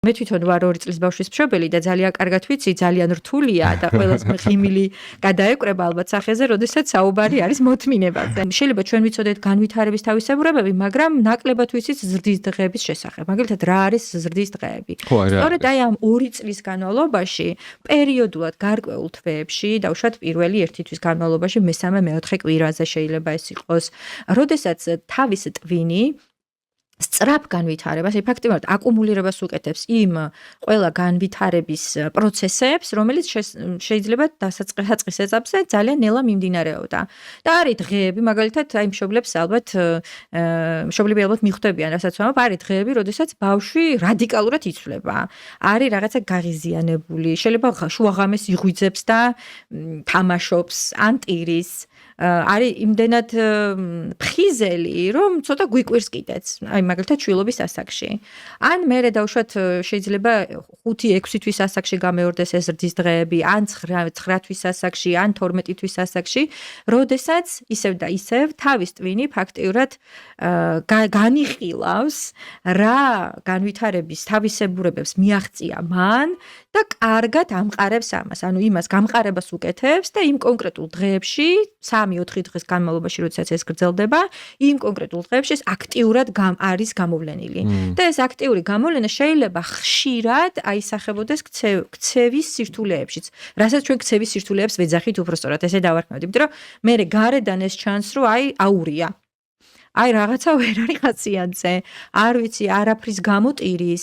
მე თვითონ ვარ 2 წლის ბავშვის მშობელი და ძალიან კარგად ვიცი, ძალიან რთულია და ყველას ღიმილი გადაეკრება ალბათ სახეზე, როდესაც საუბარი არის მოთმინებაზე. შეიძლება ჩვენ ვიცოდეთ განვითარების თავისებურებები, მაგრამ ნაკლებად ვიცით ზრდის დღეების შესახებ. მაგალითად, რა არის ზრდის დღეები? სწორედ აი ამ 2 წლის განმავლობაში, პერიოდულად გარკვეულ თვეებში, დაუშვათ პირველი 1 თვის განმავლობაში, მესამე, მეოთხე კვირაზე შეიძლება ეს იყოს, როდესაც თავის ტვინი სწრაფ განვითარებას, ფაქტიურად აკუმულირებას უკეთებს იმ ყველა განვითარების პროცესებს, რომელიც შეიძლება დასაწყის ეტაპზე ძალიან ნელა მიმდინარეობდა. და არის დღეები, მაგალითად, აი მშობლებს ალბათ მშობლები ალბათ მიხვდებიან, რასაც ვამბობ, არის დღეები, როდესაც ბავშვი რადიკალურად იცვლება. არის რაღაცა გაღიზიანებული, შეიძლება შუაღამეს იღვიძებს და თამაშობს, ან ტირის. არის იმდენად ფხიზელი, რომ ცოტა გვიკვირს კიდეც. აი მაგალითად შვილობის ასაკში. ან მერე დავუშვათ შეიძლება 5-6 თვის ასაკში გამეორდეს ეს ზრდის დღეები, ან 9 თვის ასაკში, ან 12 თვის ასაკში, როდესაც ისევ და ისევ თავის ტვინი ფაქტიურად განიხილავს რა განვითარების თავისებურებებს მიაღწია მან და კარგად ამყარებს ამას. ანუ იმას გამყარებას უკეთებს და იმ კონკრეტულ დღეებში 3-4 დღის განმავლობაში, როდესაც ეს გრძელდება, იმ კონკრეტულ დღეებში ეს აქტიურად არის გამოვლენილი. და ეს აქტიური გამოვლენა შეიძლება ხშირად აისახებოდეს ქცევის სირთულეებშიც. რასაც ჩვენ ქცევის სირთულეებს ვეძახით უბრალოდ ესე დავარქმევთ, იმიტომ რომ მე გარედან ეს ჩანს, რომ აი აურია. აი რაღაცა ვერ არის ხაციანზე. არ ვიცი, არაფრის გამოტირის.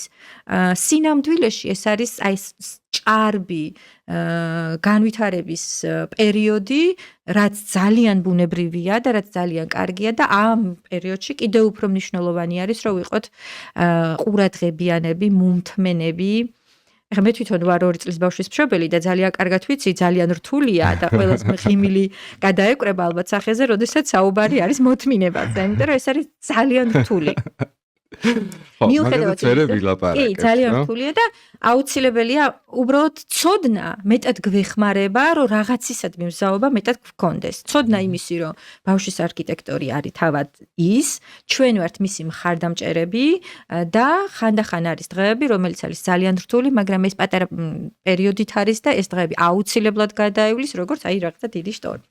სინამდვილეში ეს არის აი ჭარბი განვითარების პერიოდი, რაც ძალიან ბუნებრივია და რაც ძალიან კარგია და ამ პერიოდში კიდევ უფრო მნიშვნელოვანი არის, რომ ვიყოთ ყურადღებიანები, მუმთმენები. ეხლა მე თვითონ ვარ 2 წლის ბავშვის მშობელი და ძალიან კარგად ვიცი, ძალიან რთულია და ყველას ღიმილი გადაეკრება ალბათ სახეზე, როდესაც საუბარი არის მოთმინებაზე, იმიტომ რომ ეს არის ძალიან რთული. მიუხედავად კი, ძალიან რთულია და აუცილებელია უბრალოდ ცოდნა მეტად გვეხმარება, რომ რაღაცისადმი მზაობა მეტად გქონდეს. ცოდნა იმისი, რომ ბავშვის არქიტექტორი არის თავად ის, ჩვენ ვართ მისი მხარდამჭერები და ხანდახან არის დღეები, რომელიც არის ძალიან რთული, მაგრამ ეს პატარა პერიოდით არის და ეს დღეები აუცილებლად გადაივლის, როგორც აი რაღაცა დიდი შტორმი.